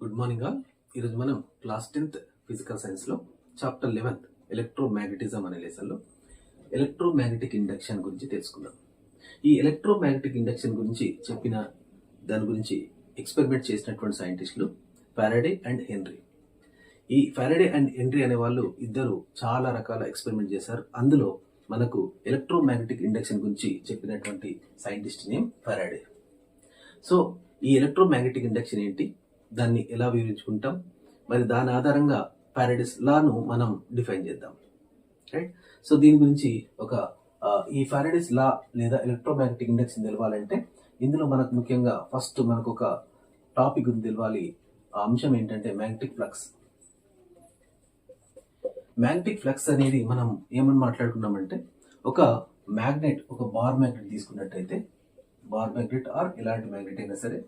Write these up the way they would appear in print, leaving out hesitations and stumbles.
Good morning all. ఈరోజు మనం class 10th physical సైన్స్లో చాప్టర్ 11 ఎలక్ట్రోమాగ్నెటిజం అనే లెసన్లో ఎలక్ట్రోమాగ్నెటిక్ ఇండక్షన్ గురించి తెలుసుకుందాం. ఈ ఎలక్ట్రోమాగ్నెటిక్ ఇండక్షన్ గురించి చెప్పిన దాని గురించి ఎక్స్పెరిమెంట్ చేసినటువంటి సైంటిస్టులు ఫారడే అండ్ హెన్రీ. ఈ ఫారడే అండ్ హెన్రీ అనే వాళ్ళు ఇద్దరు చాలా రకాల ఎక్స్పెరిమెంట్ చేశారు. అందులో మనకు ఎలక్ట్రోమాగ్నెటిక్ ఇండక్షన్ గురించి చెప్పినటువంటి సైంటిస్ట్ నేమ్ ఫారడే. సో ఈ ఎలక్ట్రోమాగ్నెటిక్ ఇండక్షన్ ఏంటి, దాన్ని ఎలా వివరించుకుంటాం, మరి దాని ఆధారంగా ఫారడేస్ లాను మనం డిఫైన్ చేద్దాం. రైట్. సో దీని గురించి ఈ ఫారడేస్ లా లేదా ఎలక్ట్రోమాగ్నెటిక్ ఇండక్షన్ తెలవాలంటే ఇందులో మనకు ముఖ్యంగా ఫస్ట్ మనకు ఒక టాపిక్ గురించి తెలవాలి. ఆ అంశం ఏంటంటే మ్యాగ్నెటిక్ ఫ్లక్స్. మ్యాగ్నెటిక్ ఫ్లక్స్ అనేది మనం ఏమని మాట్లాడుకున్నామంటే ఒక బార్ మ్యాగ్నెట్ తీసుకున్నట్టయితే, బార్ మ్యాగ్నెట్ ఆర్ ఎలాంటి మ్యాగ్నెట్ అయినా సరే,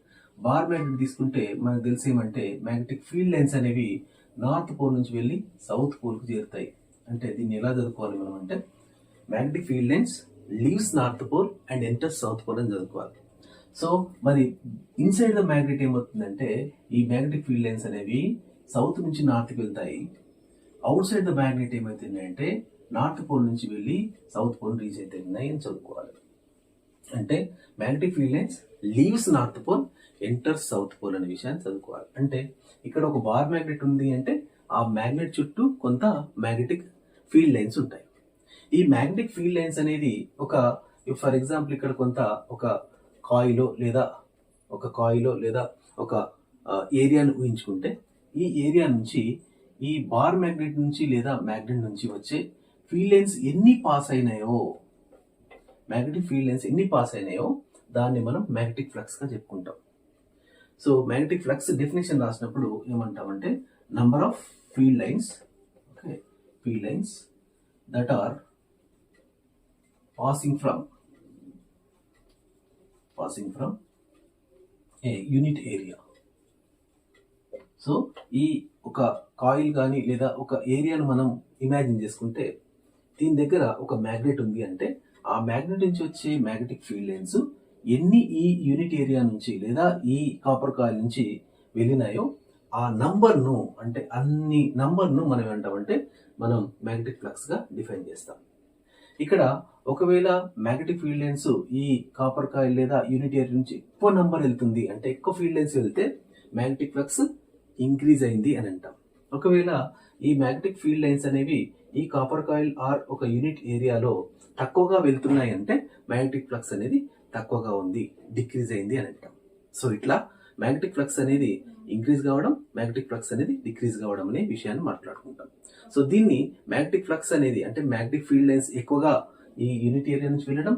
బార్ మ్యాగ్నెట్ తీసుకుంటే మనకు తెలిసేమంటే మ్యాగ్నెటిక్ ఫీల్డ్ లైన్స్ అనేవి నార్త్ పోల్ నుంచి వెళ్ళి సౌత్ పోల్ కు చేరుతాయి. అంటే దీన్ని ఎలా చదువుకోవాలి మనం అంటే magnetic field lines leaves north pole and enters south pole అని చదువుకోవాలి. సో మరి ఇన్సైడ్ ద మ్యాగ్నెట్ ఏమవుతుందంటే ఈ మ్యాగ్నెటిక్ ఫీల్డ్ లైన్స్ అనేవి సౌత్ నుంచి నార్త్కి వెళ్తాయి. అవుట్ సైడ్ ద మ్యాగ్నెట్ ఏమవుతుంది అంటే నార్త్ పోల్ నుంచి వెళ్ళి సౌత్ పోల్ రీచ్ అవుతున్నాయి అని చదువుకోవాలి. అంటే magnetic field lines leaves north pole enters south pole అనే విషయాన్ని చదువుకోవాలి. అంటే ఇక్కడ ఒక బార్ మ్యాగ్నెట్ ఉంది అంటే ఆ మ్యాగ్నెట్ చుట్టూ కొంత మ్యాగ్నెటిక్ ఫీల్డ్ లైన్స్ ఉంటాయి. ఈ మ్యాగ్నెటిక్ ఫీల్డ్ లైన్స్ అనేది ఫర్ ఎగ్జాంపుల్ ఇక్కడ కొంత ఒక కాయిలో లేదా ఒక ఏరియాను ఊహించుకుంటే ఈ ఏరియా నుంచి ఈ బార్ మ్యాగ్నెట్ నుంచి లేదా మ్యాగ్నెట్ నుంచి వచ్చే ఫీల్డ్ లైన్స్ ఎన్ని పాస్ అయినాయో దాన్ని మనం మ్యాగ్నెటిక్ ఫ్లక్స్ గా చెప్పుకుంటాం. సో మ్యాగ్నెటిక్ ఫ్లక్స్ డెఫినేషన్ రాసినప్పుడు ఏమంటామంటే number of field lines that are passing from a unit area. So ఈ ఒక కాయిల్ కానీ లేదా ఒక ఏరియాను మనం ఇమాజిన్ చేసుకుంటే దీని దగ్గర ఒక మ్యాగ్నెట్ ఉంది అంటే ఆ మ్యాగ్నెట్ నుంచి వచ్చే మ్యాగ్నెటిక్ ఫీల్డ్ లైన్స్ ఎన్ని ఈ యూనిట్ ఏరియా నుంచి లేదా ఈ కాపర్ కాయిల్ నుంచి వెళ్ళినాయో ఆ నంబర్ను మనం ఏమంటామంటే మనం మ్యాగ్నెటిక్ ఫ్లక్స్ గా డిఫైన్ చేస్తాం. ఇక్కడ ఒకవేళ మ్యాగ్నెటిక్ ఫీల్డ్ లైన్స్ ఈ కాపర్ కాయిల్ లేదా యూనిట్ ఏరియా నుంచి ఎక్కువ నంబర్ వెళ్తుంది అంటే ఎక్కువ ఫీల్డ్ లైన్స్ వెళ్తే మ్యాగ్నెటిక్ ఫ్లక్స్ ఇంక్రీజ్ అయింది అని అంటాం. ఒకవేళ ఈ మ్యాగ్నెటిక్ ఫీల్డ్ లైన్స్ అనేవి ఈ కాపర్ కాయిల్ ఆర్ ఒక యూనిట్ ఏరియాలో తక్కువగా వెళ్తున్నాయి అంటే మ్యాగ్నెటిక్ ఫ్లక్స్ అనేది తక్కువగా ఉంది, డిక్రీజ్ అయింది అని అంటాం. సో ఇట్లా మ్యాగ్నెటిక్ ఫ్లక్స్ అనేది ఇంక్రీజ్ కావడం, మ్యాగ్నెటిక్ ఫ్లక్స్ అనేది డిక్రీజ్ కావడం అనే విషయాన్ని మాట్లాడుకుంటాం. సో దీన్ని మ్యాగ్నెటిక్ ఫ్లక్స్ అనేది అంటే మ్యాగ్నెటిక్ ఫీల్డ్ లైన్స్ ఎక్కువగా ఈ యూనిట్ ఏరియా నుంచి వెళ్ళడం,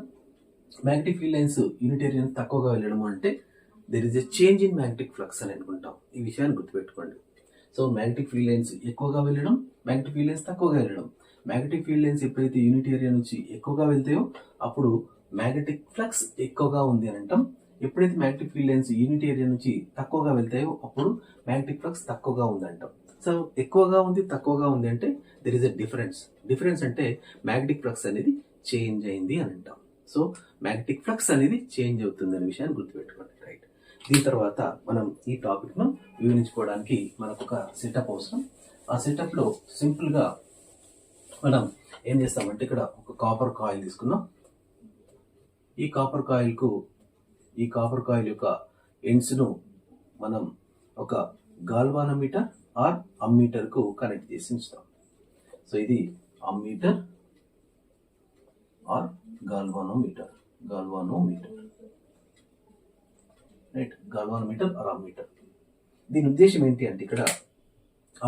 magnetic field lines unit area నుంచి తక్కువగా వెళ్ళడం అంటే there is a change in magnetic flux అని అనుకుంటాం. ఈ విషయాన్ని గుర్తుపెట్టుకోండి. సో మ్యాగ్నెటిక్ ఫీల్డ్ లైన్స్ ఎక్కువగా వెళ్ళడం, మ్యాగ్నెటిక్ ఫీల్డ్ లైన్స్ తక్కువగా వెళ్ళడం. మ్యాగ్నెటిక్ ఫీల్డ్ లైన్స్ ఎప్పుడైతే యూనిట్ ఏరియా నుంచి ఎక్కువగా వెళ్తాయో అప్పుడు మ్యాగ్నెటిక్ ఫ్లక్స్ ఎక్కువగా ఉంది అని అంటాం. ఎప్పుడైతే magnetic field lines unit area నుంచి తక్కువగా వెళ్తాయో అప్పుడు మ్యాగ్నెటిక్ ఫ్లక్స్ తక్కువగా ఉంది అంటాం. సో ఎక్కువగా ఉంది, తక్కువగా ఉంది అంటే దెర్ ఇస్ ఎ డిఫరెన్స్ అంటే మ్యాగ్నెటిక్ ఫ్లక్స్ అనేది చేంజ్ అయింది అని అంటాం. సో మ్యాగ్నెటిక్ ఫ్లక్స్ అనేది చేంజ్ అవుతుంది అనే విషయాన్ని గుర్తుపెట్టుకోండి. రైట్. దీని తర్వాత మనం ఈ టాపిక్ ను వివరించుకోవడానికి మనకు ఒక సెటప్ అవసరం. ఆ సెటప్ లో సింపుల్ గా మనం ఏం చేస్తామంటే ఇక్కడ ఒక కాపర్ కాయిల్ తీసుకున్నాం. ఈ కాపర్ కాయిల్ యొక్క ఎండ్స్ ను మనం ఒక గాల్వానోమీటర్ ఆర్ అమ్మీటర్ కు కనెక్ట్ చేసి ఉంచుతాం. సో ఇది ammeter or galvanometer right. Galvanometer or ammeter. దీని ఉద్దేశం ఏంటి అంటే ఇక్కడ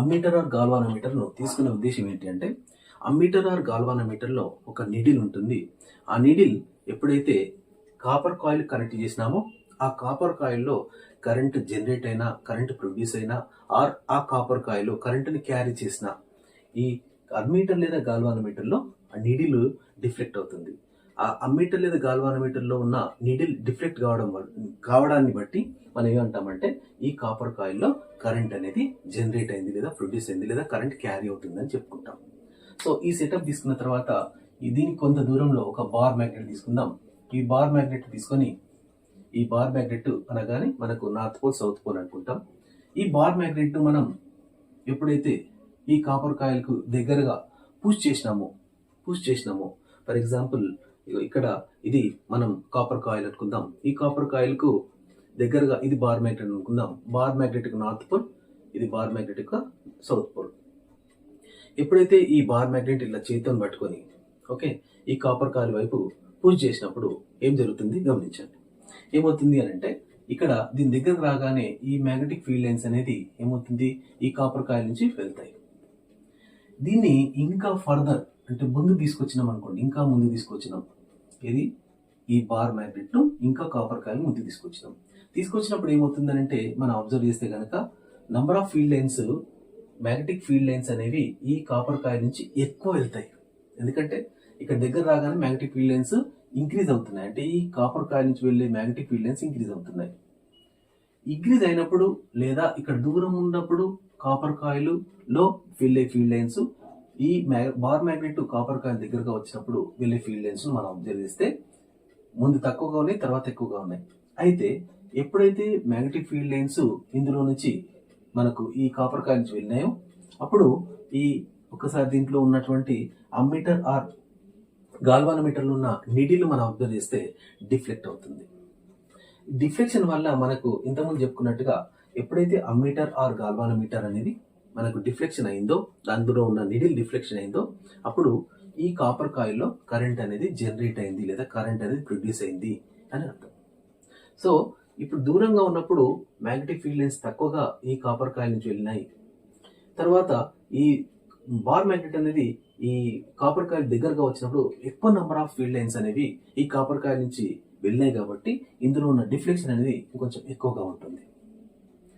అమ్మీటర్ ఆర్ గాల్వానోమీటర్ ను తీసుకునే ఉద్దేశం ఏంటి అంటే అమ్మీటర్ ఆర్ గాల్వానోమీటర్ లో ఒక నీడిల్ ఉంటుంది. ఆ నీడిల్ ఎప్పుడైతే కాపర్ కాయిల్ కనెక్ట్ చేసినామో ఆ కాపర్ కాయిల్లో కరెంట్ జనరేట్ అయినా, కరెంట్ ప్రొడ్యూస్ అయినా ఆర్ ఆ కాపర్ కాయిల్ కరెంట్ని క్యారీ చేసిన ఈ అమ్మీటర్ లేదా గాల్వానోమీటర్ లో ఆ నీడిల్ డిఫ్లెక్ట్ అవుతుంది. ఆ అమ్మీటర్ లేదా గాల్వానోమీటర్ లో ఉన్న నీడిల్ డిఫ్లెక్ట్ కావడాన్ని బట్టి మనం ఏమంటామంటే ఈ కాపర్ కాయిల్లో కరెంట్ అనేది జనరేట్ అయింది లేదా ప్రొడ్యూస్ అయింది లేదా కరెంట్ క్యారీ అవుతుంది అని చెప్పుకుంటాం. సో ఈ సెటప్ తీసుకున్న తర్వాత దీనికి కొంత దూరంలో ఒక బార్ మ్యాగ్నెట్ తీసుకుందాం. ఈ బార్ మ్యాగ్నెట్ తీసుకొని ఈ బార్ మ్యాగ్నెట్ అనగానే మనకు నార్త్ పోల్, సౌత్ పోల్ అనుకుంటాం. ఈ బార్ మ్యాగ్నెట్ ను మనం ఎప్పుడైతే ఈ కాపర్ కాయిల్కు దగ్గరగా పుష్ చేసినామో ఫర్ ఎగ్జాంపుల్ ఇక్కడ ఇది మనం కాపర్ కాయిల్ అనుకుందాం. ఈ కాపర్ కాయిల్ కు దగ్గరగా ఇది బార్ మ్యాగ్నెట్ అనుకుందాం. బార్ మ్యాగ్నెట్ నార్త్ పోల్, ఇది బార్ మ్యాగ్నెట్ సౌత్ పోల్. ఎప్పుడైతే ఈ బార్ మ్యాగ్నెట్ ఇలా చేతితో పట్టుకొని ఓకే ఈ కాపర్ కాయిల్ వైపు పుష్ చేసినప్పుడు ఏం జరుగుతుంది గమనించండి. ఏమవుతుంది అని అంటే ఇక్కడ దీని దగ్గరకు రాగానే ఈ మ్యాగ్నెటిక్ ఫీల్డ్ లైన్స్ అనేది ఏమవుతుంది ఈ కాపర్ కాయిల్ నుంచి వెళ్తాయి. దీన్ని ఇంకా ఫర్దర్ అంటే ముందు తీసుకొచ్చినాం అనుకోండి, ఇంకా ముందు తీసుకొచ్చినాం, ఇది ఈ బార్ మ్యాగ్నెట్ ను ఇంకా కాపర్ కాయిల్ ముందు తీసుకొచ్చినప్పుడు ఏమవుతుందని అంటే మనం అబ్జర్వ్ చేస్తే కనుక number of field lines, magnetic field lines అనేవి ఈ కాపర్ కాయిల్ నుంచి ఎక్కువ వెళ్తాయి. ఎందుకంటే ఇక్కడ దగ్గర రాగానే మ్యాగ్నెటిక్ ఫీల్డ్ లైన్స్ ఇంక్రీజ్ అవుతున్నాయి, అంటే ఈ కాపర్ కాయిల్ నుంచి వెళ్ళే మ్యాగ్నెటిక్ ఫీల్డ్ లైన్స్ ఇంక్రీజ్ అవుతున్నాయి. ఇంక్రీజ్ అయినప్పుడు లేదా ఇక్కడ దూరం ఉన్నప్పుడు కాపర్ కాయిల్ లో వెళ్ళే ఫీల్డ్ లైన్స్ ఈ బార్ మ్యాగ్నెట్ కాపర్ కాయిల్ దగ్గరగా వచ్చినప్పుడు వెళ్ళే ఫీల్డ్ లైన్స్ మనం అబ్జర్వ్ చేస్తే ముందు తక్కువగా ఉన్నాయి, తర్వాత ఎక్కువగా ఉన్నాయి. అయితే ఎప్పుడైతే మ్యాగ్నెటిక్ ఫీల్డ్ లైన్స్ ఇందులో నుంచి మనకు ఈ కాపర్ కాయిల్ నుంచి వెళ్ళినాయో అప్పుడు ఈ ఒకసారి దీంట్లో ఉన్నటువంటి అమ్మీటర్ ఆర్ గాల్వానోమీటర్లో ఉన్న నీడిల్ మనం అబ్జర్వ్ చేస్తే డిఫ్లెక్ట్ అవుతుంది. డిఫ్లెక్షన్ వల్ల మనకు ఇంతకుముందు చెప్పుకున్నట్టుగా ఎప్పుడైతే అమ్మీటర్ ఆర్ గాల్వానోమీటర్ అనేది మనకు డిఫ్లెక్షన్ అయిందో, దానిలో ఉన్న నీడిల్ డిఫ్లెక్షన్ అయిందో అప్పుడు ఈ కాపర్ కాయిల్లో కరెంట్ అనేది జనరేట్ అయింది లేదా కరెంట్ అనేది ప్రొడ్యూస్ అయింది అని అర్థం. సో ఇప్పుడు దూరంగా ఉన్నప్పుడు మ్యాగ్నెటిక్ ఫీల్డ్ లైన్స్ తక్కువగా ఈ కాపర్ కాయిల్ నుంచి వెళ్ళినాయి. తర్వాత ఈ బార్ మ్యాగ్నెట్ అనేది ఈ కాపర్ కాయిల్ దగ్గరగా వచ్చినప్పుడు ఎక్కువ నెంబర్ ఆఫ్ ఫీల్డ్ లైన్స్ అనేవి ఈ కాపర్ కాయిల్ నుంచి వెళ్ళినాయి కాబట్టి ఇందులో ఉన్న డిఫ్లెక్షన్ అనేది కొంచెం ఎక్కువగా ఉంటుంది.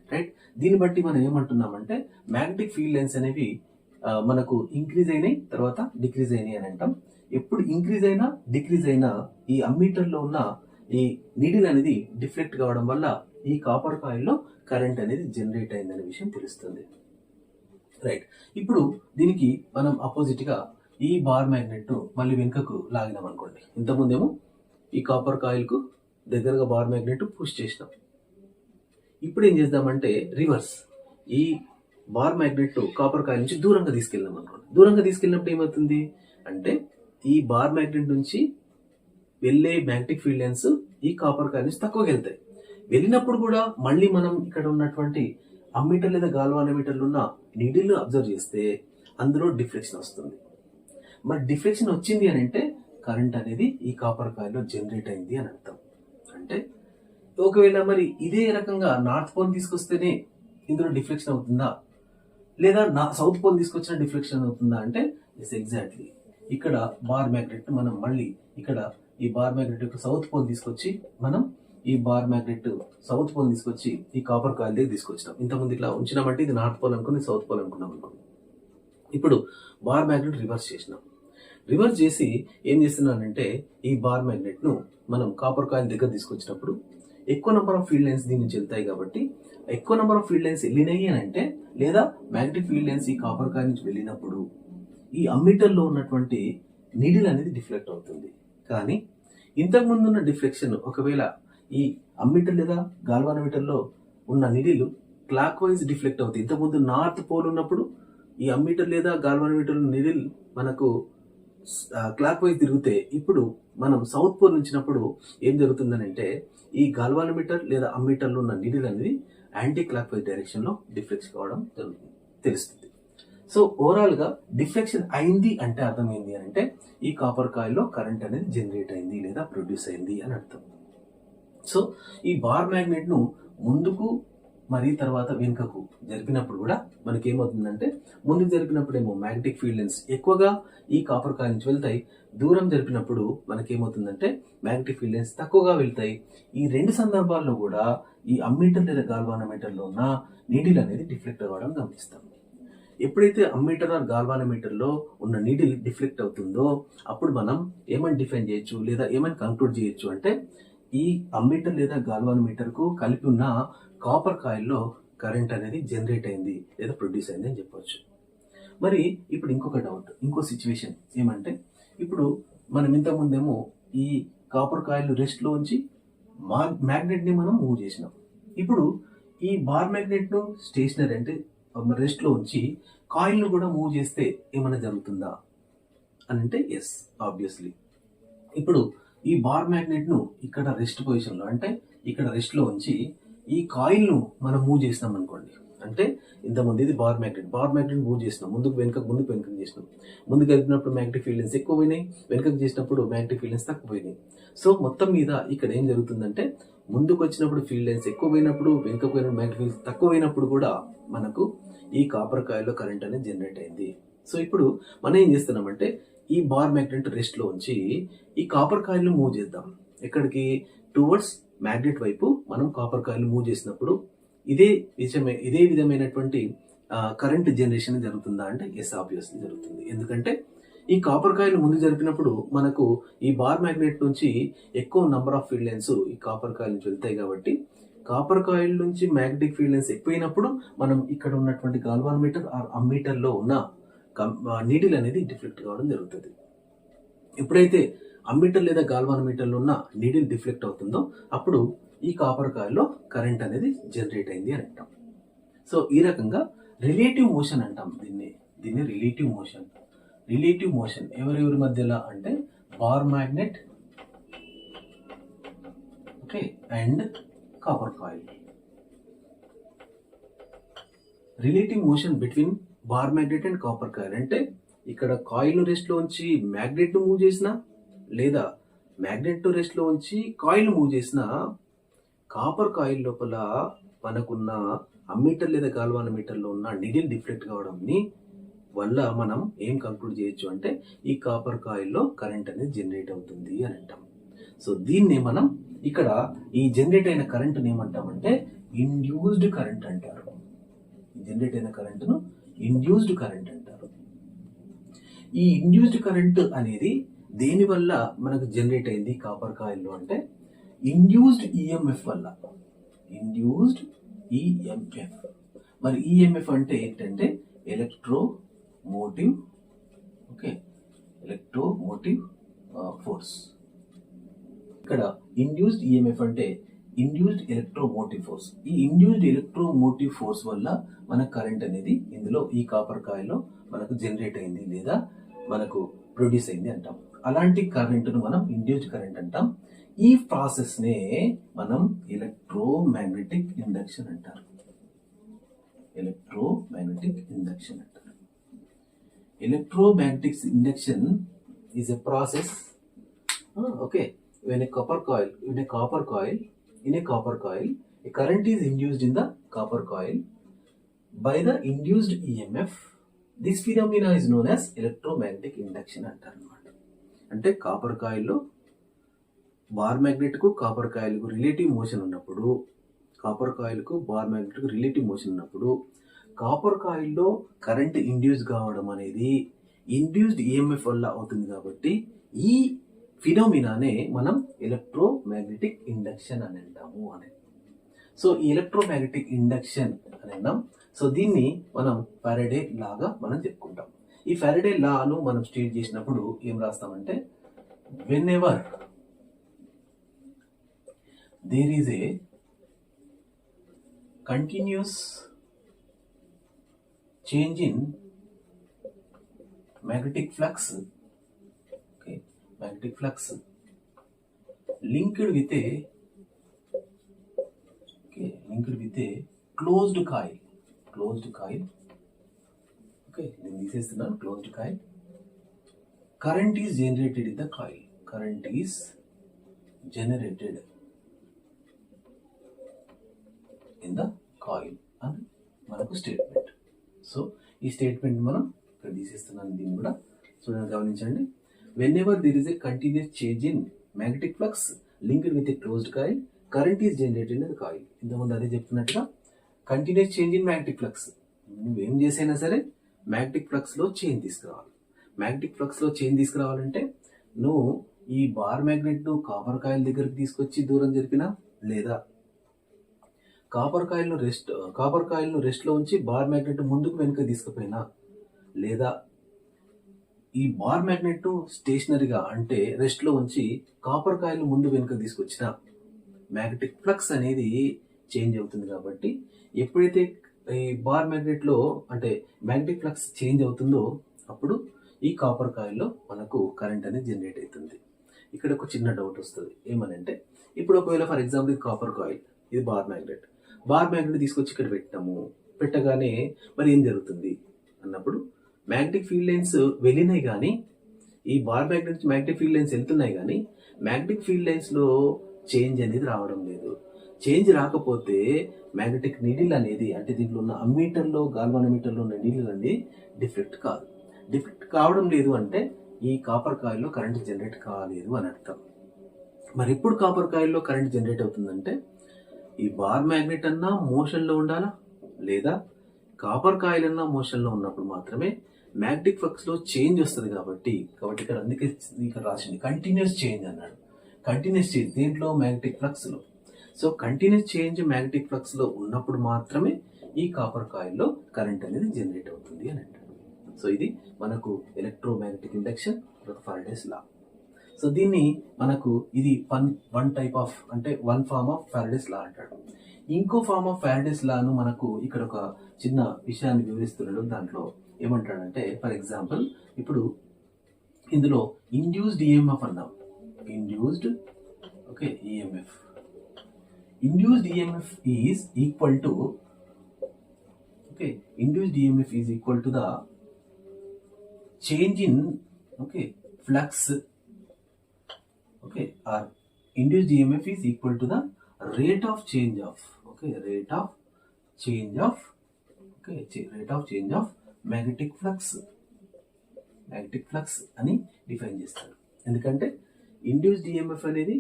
రైట్, దీన్ని బట్టి మనం ఏమంటున్నామంటే మ్యాగ్నెటిక్ ఫీల్డ్ లైన్స్ అనేవి మనకు ఇంక్రీజ్ అయినాయి, తర్వాత డిక్రీజ్ అయినాయి అని అంటాం. ఎప్పుడు ఇంక్రీజ్ అయినా డిక్రీజ్ అయినా ఈ అమ్మీటర్లో ఉన్న ఈ నీడిల్ అనేది డిఫ్లెక్ట్ కావడం వల్ల ఈ కాపర్ కాయిల్లో కరెంట్ అనేది జనరేట్ అయిందనే విషయం తెలుస్తుంది. రైట్, ఇప్పుడు దీనికి మనం అపోజిట్ గా ఈ బార్ మ్యాగ్నెట్ ను మళ్ళీ వెనుకకు లాగినాం అనుకోండి. ఇంతకుముందేమో ఈ కాపర్ కాయిల్ కు దగ్గరగా బార్ మ్యాగ్నెట్ పుష్ చేసినాం. ఇప్పుడు ఏం చేద్దామంటే రివర్స్, ఈ బార్ మ్యాగ్నెట్ కాపర్ కాయిల్ నుంచి దూరంగా తీసుకెళ్ళినాం అనుకోండి. దూరంగా తీసుకెళ్ళినప్పుడు ఏమవుతుంది అంటే ఈ బార్ మ్యాగ్నెట్ నుంచి వెళ్ళే మ్యాగ్నెటిక్ ఫీల్డ్ లైన్స్ ఈ కాపర్ కాయిల్ నుంచి తక్కువగా వెళ్తాయి. వెళ్ళినప్పుడు కూడా మళ్ళీ మనం ఇక్కడ ఉన్నటువంటి అమ్మీటర్ లేదా గాల్వానోమీటర్లు ఉన్న నీడిల్ అబ్జర్వ్ చేస్తే అందులో డిఫ్లెక్షన్ వస్తుంది. మరి డిఫ్లెక్షన్ వచ్చింది అని అంటే కరెంట్ అనేది ఈ కాపర్ కాయిల్లో జనరేట్ అయింది అని అర్థం. అంటే ఒకవేళ మరి ఇదే రకంగా నార్త్ పోల్ తీసుకొస్తేనే ఇందులో డిఫ్లెక్షన్ అవుతుందా, లేదా సౌత్ పోల్ తీసుకొచ్చిన డిఫ్లెక్షన్ అవుతుందా అంటే ఎస్ ఎగ్జాక్ట్లీ. ఇక్కడ బార్ మ్యాగ్నెట్ మనం మళ్ళీ ఇక్కడ ఈ బార్ మ్యాగ్నెట్ యొక్క సౌత్ పోల్ తీసుకొచ్చి మనం ఈ బార్ మ్యాగ్నెట్ సౌత్ పోల్ తీసుకొచ్చి ఈ కాపర్ కాయిల్ దగ్గర తీసుకొచ్చినాం. ఇంతకుముందు ఇట్లా ఉంచినామంటే ఇది నార్త్ పోల్ అనుకుని సౌత్ పోల్ అనుకున్నాం అనుకోండి. ఇప్పుడు బార్ మ్యాగ్నెట్ రివర్స్ చేసినాం. రివర్స్ చేసి ఏం చేస్తున్నానంటే ఈ బార్ మ్యాగ్నెట్ ను మనం కాపర్ కాయిల్ దగ్గర తీసుకొచ్చినప్పుడు ఎక్కువ నెంబర్ ఆఫ్ ఫీల్డ్ లైన్స్ దీని నుంచి వెళ్తాయి కాబట్టి ఎక్కువ నెంబర్ ఆఫ్ ఫీల్డ్ లైన్స్ వెళ్ళినాయి అని అంటే లేదా మ్యాగ్నెటిక్ ఫీల్డ్ లైన్స్ ఈ కాపర్ కాయిల్ నుంచి వెళ్ళినప్పుడు ఈ అమ్మీటర్ లో ఉన్నటువంటి నీడిల్ అనేది డిఫ్లెక్ట్ అవుతుంది. కానీ ఇంతకు ముందు ఉన్న డిఫ్లెక్షన్ ఒకవేళ ఈ అమ్మీటర్ లేదా గాల్వానోమీటర్ లో ఉన్న నీడిల్ క్లాక్ వైజ్ డిఫ్లెక్ట్ అవుతుంది. ఇంతకుముందు నార్త్ పోల్ ఉన్నప్పుడు ఈ అమ్మీటర్ లేదా గాల్వానోమీటర్ నీడిల్ మనకు క్లాక్ వైజ్ తిరిగితే ఇప్పుడు మనం సౌత్ పోల్ ఉంచినప్పుడు ఏం జరుగుతుందని అంటే ఈ గాల్వానోమీటర్ లేదా అమ్మీటర్ లో ఉన్న నీడిల్ అనేది యాంటీ క్లాక్ వైజ్ డైరెక్షన్ లో డిఫ్లెక్ట్ కావడం తెలుస్తుంది. సో ఓవరాల్ గా డిఫ్లెక్షన్ అయింది అంటే అర్థమైంది అంటే ఈ కాపర్ కాయిల్లో కరెంట్ అనేది జనరేట్ అయింది లేదా ప్రొడ్యూస్ అయింది అని అర్థం. సో ఈ బార్ మ్యాగ్నెట్ ను ముందుకు మరి తర్వాత వెనుకకు జరిపినప్పుడు కూడా మనకి ఏమవుతుందంటే ముందుకు జరిపినప్పుడేమో మ్యాగ్నెటిక్ ఫీల్డ్ లైన్స్ ఎక్కువగా ఈ కాపర్ కాయిల్ నుంచి వెళ్తాయి. దూరం జరిపినప్పుడు మనకి ఏమవుతుందంటే మ్యాగ్నెటిక్ ఫీల్డ్ లైన్స్ తక్కువగా వెళ్తాయి. ఈ రెండు సందర్భాల్లో కూడా ఈ అమ్మీటర్ లేదా గాల్వానోమీటర్ లో ఉన్న నీడిల్ అనేది డిఫ్లెక్ట్ అవ్వడం గమనిస్తాం. ఎప్పుడైతే అమ్మీటర్ ఆర్ గాల్వానోమీటర్ లో ఉన్న నీడిల్ డిఫ్లెక్ట్ అవుతుందో అప్పుడు మనం ఏమని డిఫైన్ చేయొచ్చు లేదా ఏమని కంక్లూడ్ చేయొచ్చు అంటే ఈ అమ్మీటర్ లేదా గాల్వానోమీటర్ కు కలిపి ఉన్న కాపర్ కాయిల్లో కరెంట్ అనేది జనరేట్ అయింది లేదా ప్రొడ్యూస్ అయింది అని చెప్పొచ్చు. మరి ఇప్పుడు ఇంకొక డౌట్, ఇంకో సిచ్యువేషన్ ఏమంటే ఇప్పుడు మనం ఇంతకుముందేమో ఈ కాపర్ కాయిల్ రెస్ట్ లో ఉంచి మ్యాగ్నెట్ ని మనం మూవ్ చేసినాం. ఇప్పుడు ఈ బార్ మ్యాగ్నెట్ ను స్టేషనరీ అంటే రెస్ట్ లో ఉంచి కాయిల్ ను కూడా మూవ్ చేస్తే ఏమైనా జరుగుతుందా అని అంటే ఎస్, ఆబ్వియస్లీ. ఇప్పుడు ఈ బార్ మ్యాగ్నెట్ ను ఇక్కడ రెస్ట్ పొజిషన్ లో అంటే ఇక్కడ రెస్ట్ లో ఉంచి ఈ కాయిల్ ను మనం మూవ్ చేసినాం అనుకోండి, అంటే ఇంతకుముందు ఇది బార్ మ్యాగ్నెట్ మూవ్ చేసినాం, ముందుకు వెనుకకు చేసినాం. ముందుకు వెళ్తున్నప్పుడు మ్యాగ్నెటిక్ ఫీల్డ్స్ ఎక్కువ పోయినాయి, వెనుకకు చేసినప్పుడు మ్యాగ్నెటిక్ ఫీల్డ్స్ తక్కువ పోయినాయి. సో మొత్తం మీద ఇక్కడ ఏం జరుగుతుందంటే ముందుకు వచ్చినప్పుడు ఫీల్డ్ లైన్స్ ఎక్కువ పోయినప్పుడు, వెనుకకు పోయినప్పుడు మ్యాగ్నెటిక్ ఫీల్డ్స్ తక్కువ పోయినప్పుడు కూడా మనకు ఈ కాపర్ కాయిల్లో కరెంట్ అనేది జనరేట్ అయింది. సో ఇప్పుడు మనం ఏం చేస్తున్నామంటే ఈ బార్ మ్యాగ్నెట్ రెస్ట్ లో ఉంచి ఈ కాపర్ కాయిల్ ను మూవ్ చేద్దాం. ఎక్కడికి? టువర్డ్స్ మ్యాగ్నెట్ వైపు మనం కాపర్ కాయిల్ మూవ్ చేసినప్పుడు ఇదే విధమైనటువంటి కరెంట్ జనరేషన్ జరుగుతుందా అంటే ఎస్, ఆబ్వియస్లీ జరుగుతుంది. ఎందుకంటే ఈ కాపర్ కాయిల్ ముందు జరిపినప్పుడు మనకు ఈ బార్ మ్యాగ్నెట్ నుంచి ఎక్కువ నంబర్ ఆఫ్ ఫీల్డ్ లైన్స్ ఈ కాపర్ కాయిల్ నుంచి వెళ్తాయి కాబట్టి కాపర్ కాయిల్ నుంచి మ్యాగ్నెటిక్ ఫీల్డ్ లైన్స్ ఎక్కువైనప్పుడు మనం ఇక్కడ ఉన్నటువంటి గాల్వానోమీటర్ ఆర్ అమ్మీటర్ లో ఉన్న నీడిల్ అనేది డిఫ్లెక్ట్ కావడం జరుగుతుంది. ఎప్పుడైతే అమ్మీటర్ లేదా గాల్వానోమీటర్ లో ఉన్న నీడిల్ డిఫ్లెక్ట్ అవుతుందో అప్పుడు ఈ కాపర్ కాయిల్లో కరెంట్ అనేది జనరేట్ అయింది అని అంటాం. సో ఈ రకంగా రిలేటివ్ మోషన్ అంటాం దీన్ని రిలేటివ్ మోషన్ ఎవరెవరి మధ్యలో అంటే bar magnet okay and copper coil. Relative motion between bar magnet and copper coil అంటే ఇక్కడ కాయిల్ రెస్ట్ లో ఉంచి మ్యాగ్నెట్ ను మూవ్ చేసినా లేదా మ్యాగ్నెట్ రెస్ట్ లో ఉంచి కాయిల్ మూవ్ చేసినా కాపర్ కాయిల్ లోపల మనకున్న అమ్మీటర్ లేదా గాల్వానోమీటర్ లో ఉన్న నీడిల్ డిఫ్లెక్ట్ కావడంని వల్ల మనం ఏం కంక్లూడ్ చేయొచ్చు అంటే ఈ కాపర్ కాయిల్లో కరెంట్ అనేది జనరేట్ అవుతుంది అని అంటాం. సో దీన్ని మనం ఇక్కడ ఈ జనరేట్ అయిన కరెంట్ ఏమంటామంటే ఇండ్యూస్డ్ కరెంట్ అంటారు. జనరేట్ అయిన కరెంట్ను ఇండ్యూస్డ్ కరెంట్ అంటారు. ఈ ఇండ్యూస్డ్ కరెంట్ అనేది దేని వల్ల మనకు జనరేట్ అయింది కాపర్ కాయిల్లో అంటే ఇండ్యూస్డ్ ఈఎంఎఫ్ వల్ల. Induced EMF. మరి ఈఎంఎఫ్ అంటే ఏంటంటే ఎలక్ట్రోమోటివ్ ఫోర్స్. ఇక్కడ ఇండ్యూస్డ్ ఈఎంఎఫ్ అంటే ఇండ్యూస్డ్ ఎలక్ట్రోమోటివ్ ఫోర్స్. ఈ ఇండ్యూస్డ్ ఎలక్ట్రోమోటివ్ ఫోర్స్ వల్ల మనకు కరెంట్ అనేది ఇందులో ఈ కాపర్ కాయిల్లో మనకు జనరేట్ అయింది లేదా మనకు ప్రొడ్యూస్ అయింది అంటాం. అలాంటి కరెంటును మనం ఇండ్యూస్డ్ కరెంట్ అంటాం. ఈ ప్రాసెస్ నే మనం ఎలక్ట్రోమాగ్నెటిక్ ఇండక్షన్ అంటారు. Electromagnetic induction is a process when a copper coil a current is induced in the copper coil by the induced EMF. This phenomena is known as electromagnetic induction అంటారు అన్నమాట. అంటే copper కాయిల్లో bar magnet కు copper coil కు relative motion ఉన్నప్పుడు copper కాయిల్లో current induce కావడం అనేది ఇండ్యూస్డ్ ఈఎంఎఫ్ వల్ల అవుతుంది. కాబట్టి ఈ ఫినోమినానే మనం ఎలక్ట్రోమాగ్నెటిక్ ఇండక్షన్ అని అంటాము అని. సో ఈ ఎలక్ట్రోమాగ్నెటిక్ ఇండక్షన్ అని అన్నాం. సో దీన్ని మనం ఫారడే లాగా మనం చెప్పుకుంటాం. ఈ ఫారడే లాను మనం స్టేట్ చేసినప్పుడు ఏం రాస్తామంటే whenever there is a continuous change in magnetic flux linked with a closed coil. This is the closed coil. Current is generated in the coil. అని మనకు స్టేట్మెంట్. సో ఈ స్టేట్మెంట్ మనం ఇక్కడ తీసేస్తున్నాను. దీన్ని కూడా చూడండి, గమనించండి. Whenever there is a continuous change in magnetic flux linked with a closed coil, current is generated in the coil. ఇంతకుముందు అదే చెప్తున్నట్టుగా continuous change in magnetic flux. నువ్వేం చేసైనా సరే మ్యాగ్నెటిక్ ఫ్లక్స్ లో చేంజ్ తీసుకురావాలి. మ్యాగ్నెటిక్ ఫ్లక్స్ లో చేంజ్ తీసుకురావాలంటే నువ్వు ఈ బార్ మ్యాగ్నెట్ ను కాపర్ కాయిల్ దగ్గరికి తీసుకొచ్చి దూరం జరిపినా, లేదా కాపర్ కాయిల్ ను రెస్ట్ లో ఉంచి బార్ మ్యాగ్నెట్ ముందుకు వెనుక తీసుకుపోయినా, లేదా ఈ బార్ మ్యాగ్నెట్ ను స్టేషనరీగా అంటే రెస్ట్ లో ఉంచి కాపర్ కాయిల్ ముందు వెనుక తీసుకొచ్చిన మ్యాగ్నెటిక్ ఫ్లక్స్ అనేది చేంజ్ అవుతుంది కాబట్టి ఎప్పుడైతే ఈ బార్ మ్యాగ్నెట్లో అంటే మ్యాగ్నెటిక్ ఫ్లక్స్ చేంజ్ అవుతుందో అప్పుడు ఈ కాపర్ కాయిల్లో మనకు కరెంట్ అనేది జనరేట్ అవుతుంది. ఇక్కడ ఒక చిన్న డౌట్ వస్తుంది, ఏమనంటే ఇప్పుడు ఒకవేళ ఫర్ ఎగ్జాంపుల్ ఇది కాపర్ కాయిల్, ఇది బార్ మ్యాగ్నెట్ తీసుకొచ్చి ఇక్కడ పెట్టగానే మరి ఏం జరుగుతుంది అన్నప్పుడు మ్యాగ్నెటిక్ ఫీల్డ్ లైన్స్ వెళ్ళినాయి కానీ ఈ బార్ మ్యాగ్నెట్ నుంచి మ్యాగ్నెటిక్ ఫీల్డ్ లైన్స్ వెళ్తున్నాయి కానీ మ్యాగ్నెటిక్ ఫీల్డ్ లైన్స్లో చేంజ్ అనేది రావడం లేదు. చేంజ్ రాకపోతే మ్యాగ్నెటిక్ నీడిల్ అనేది అంటే దీంట్లో ఉన్న అమ్మీటర్లో గాల్వానోమీటర్లో ఉన్న నీడిల్ అనేది డిఫెక్ట్ కావడం లేదు అంటే ఈ కాపర్ కాయిల్లో కరెంట్ జనరేట్ కాలేదు అని అర్థం. మరి ఎప్పుడు కాపర్ కాయిల్లో కరెంట్ జనరేట్ అవుతుందంటే ఈ బార్ మ్యాగ్నెట్ అన్నా మోషన్లో ఉండాలా, లేదా కాపర్ కాయిల్ అన్నా మోషన్లో ఉన్నప్పుడు మాత్రమే మ్యాగ్నెటిక్ ఫ్లక్స్ లో చేంజ్ వస్తుంది. కాబట్టి ఇక్కడ అందుకే ఇక్కడ రాసింది కంటిన్యూస్ చేంజ్ అన్నాడు. కంటిన్యూస్ చేంజ్ దేంట్లో? మ్యాగ్నెటిక్ ఫ్లక్స్ లో. So continuous change magnetic flux లో ఉన్నప్పుడు మాత్రమే ఈ కాపర్ కాయిల్లో కరెంట్ అనేది జనరేట్ అవుతుంది అని అంటాడు. సో ఇది మనకు ఎలక్ట్రోమాగ్నెటిక్ ఇండక్షన్, ఫారడేస్ లా. సో దీన్ని మనకు ఇది వన్ టైప్ ఆఫ్ అంటే వన్ ఫార్మ్ ఆఫ్ ఫారడేస్ లా అంటాడు. ఇంకో ఫార్మ్ ఆఫ్ ఫారడేస్ లాను మనకు ఇక్కడ ఒక చిన్న విషయాన్ని వివరిస్తున్నాడు. దాంట్లో ఏమంటాడంటే ఫర్ ఎగ్జాంపుల్ ఇప్పుడు ఇందులో ఇండ్యూస్డ్ ఈఎంఎఫ్ అన్నాం. Induced EMF is equal to the change in flux or induced EMF is equal to the rate of change of magnetic flux అని డిఫైన్ చేస్తారు. ఎందుకంటే ఇండ్యూస్డ్ ఈఎంఎఫ్ అనేది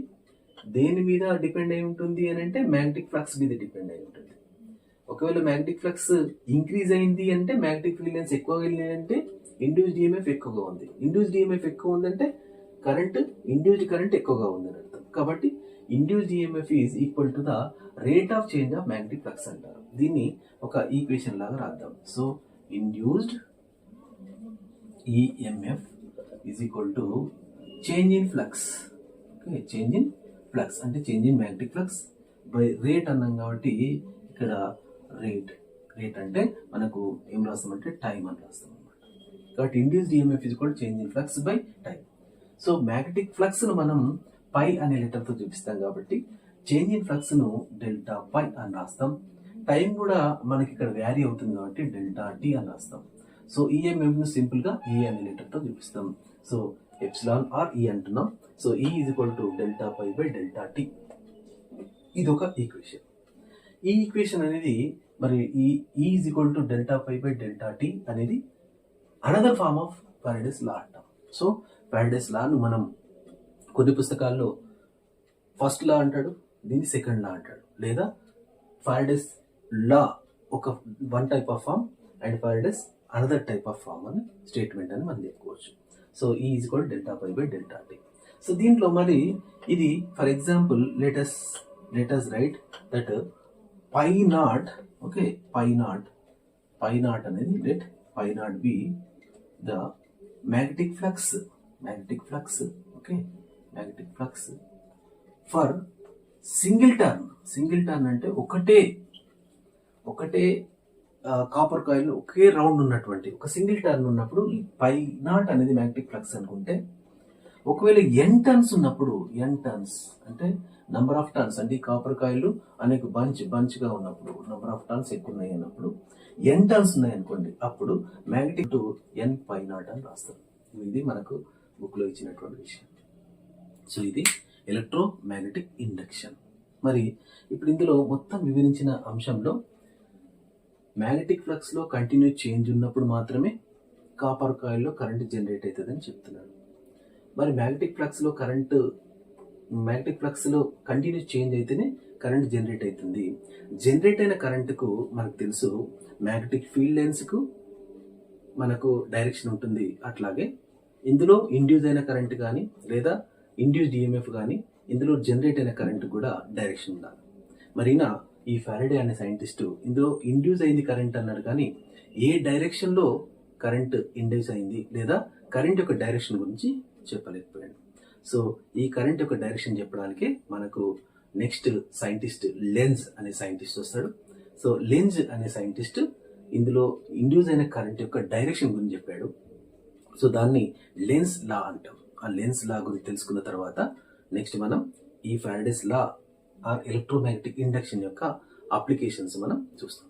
దేని మీద డిపెండ్ అయి ఉంటుంది అని అంటే మ్యాగ్నెటిక్ ఫ్లక్స్ మీద డిపెండ్ అయి ఉంటుంది. ఒకవేళ మ్యాగ్నెటిక్ ఫ్లక్స్ ఇంక్రీజ్ అయింది అంటే మ్యాగ్నెటిక్ ఫీల్డ్ లైన్స్ ఎక్కువగా వెళ్ళినాయి అంటే ఇండ్యూస్డ్ ఈఎంఎఫ్ ఎక్కువగా ఉంది. ఇండ్యూస్డ్ ఈఎంఎఫ్ ఎక్కువ ఉందంటే ఇండ్యూస్డ్ కరెంట్ ఎక్కువగా ఉందని అర్థం. కాబట్టి induced EMF is equal to the rate of change of magnetic flux అంటారు. దీన్ని ఒక ఈక్వేషన్ లాగా రాద్దాం. So induced EMF is equal to change in flux. Change in flux అంటే change in magnetic flux by rate అన్నాం కాబట్టి ఇక్కడ rate అంటే మనకు ఏం రాస్తామంటే టైం అని రాస్తాం అనమాట. కాబట్టి induced EMF is equal to change in flux by time. So magnetic flux ను మనం పై అనే లెటర్ తో చూపిస్తాం కాబట్టి చేంజ్ ఇన్ ఫ్లక్స్ ను డెల్టా పై అని రాస్తాం. టైం కూడా మనకి ఇక్కడ వ్యారీ అవుతుంది కాబట్టి డెల్టా టీ అని రాస్తాం. సో ఈఎంఎఫ్ ను సింపుల్ గా ఈ అనే లెటర్ తో చూపిస్తాం. సో ఎప్సిలాన్ ఆర్ ఈ అంటున్నాం. సో ఈ is equal to delta phi by delta t. ఇది ఒక ఈక్వేషన్. ఈ ఈక్వేషన్ అనేది మరి E is equal to delta phi by delta t అనేది another form of Faraday's law అంటాం. సో ఫారడేస్ లాను మనం కొన్ని పుస్తకాల్లో ఫస్ట్ లా అంటాడు, దీన్ని సెకండ్ లా అంటాడు, లేదా ఫారడేస్ లా ఒక one type of form and Faraday's another type of form అని స్టేట్మెంట్ అని మనం చెప్పుకోవచ్చు. సో ఈ is equal delta phi by delta T. So దీంట్లో మరి ఇది for example let's write that phi naught అనేది let phi naught be the magnetic flux for single turn అంటే ఒకటే కాపర్ కాయిల్ ఒకే రౌండ్ ఉన్నటువంటి ఒక సింగిల్ టర్న్ ఉన్నప్పుడు పై నాట్ అనేది మ్యాగ్నెటిక్ ఫ్లక్స్ అనుకుంటే, ఒకవేళ ఎన్ టర్న్స్ ఉన్నప్పుడు అంటే నంబర్ ఆఫ్ టర్న్స్ అంటే ఈ కాపర్ కాయిల్ అనేక బంచ్ గా ఉన్నప్పుడు నంబర్ ఆఫ్ టర్న్స్ ఎక్కువ ఉన్నాయి అన్నప్పుడు ఎన్ టర్న్స్ ఉన్నాయి అనుకోండి, అప్పుడు magnetic to N phi naught అని రాస్తారు. ఇది మనకు బుక్ లో ఇచ్చినటువంటి విషయం. సో ఇది ఎలక్ట్రోమాగ్నెటిక్ ఇండక్షన్. మరి ఇప్పుడు ఇందులో మొత్తం వివరించిన అంశంలో మ్యాగ్నెటిక్ ఫ్లక్స్ లో కంటిన్యూ చేంజ్ ఉన్నప్పుడు మాత్రమే కాపర్ కాయిల్లో కరెంట్ జనరేట్ అవుతుందని చెప్తున్నాడు. మరి మ్యాగ్నెటిక్ ఫ్లక్స్ లో కంటిన్యూస్ చేంజ్ అయితేనే కరెంట్ జనరేట్ అవుతుంది. జనరేట్ అయిన కరెంటుకు మనకు తెలుసు మ్యాగ్నెటిక్ ఫీల్డ్ లైన్స్ కు మనకు డైరెక్షన్ ఉంటుంది. అట్లాగే ఇందులో ఇండ్యూస్ అయిన కరెంట్ కానీ లేదా ఇండ్యూస్డ్ ఈఎంఎఫ్ కానీ ఇందులో జనరేట్ అయిన కరెంట్ కూడా డైరెక్షన్ ఉండాలి. మరినా ఈ ఫారడే అనే సైంటిస్టు ఇందులో ఇండ్యూస్ అయింది కరెంట్ అన్నాడు కానీ ఏ డైరెక్షన్ లో కరెంట్ ఇండ్యూస్ అయింది లేదా కరెంట్ యొక్క డైరెక్షన్ గురించి చెప్పలేకపోయాడు. సో ఈ కరెంట్ యొక్క డైరెక్షన్ చెప్పడానికే మనకు నెక్స్ట్ సైంటిస్ట్ లెన్స్ అనే సైంటిస్ట్ వస్తాడు. సో లెంజ్ అనే సైంటిస్ట్ ఇందులో ఇండ్యూస్ అయిన కరెంట్ యొక్క డైరెక్షన్ గురించి చెప్పాడు. సో దాన్ని లెన్స్ లా అంటాం. ఆ లెన్స్ లా గురించి తెలుసుకున్న తర్వాత నెక్స్ట్ మనం ఈ Faraday's law or electromagnetic induction యొక్క అప్లికేషన్స్ మనం చూస్తాం.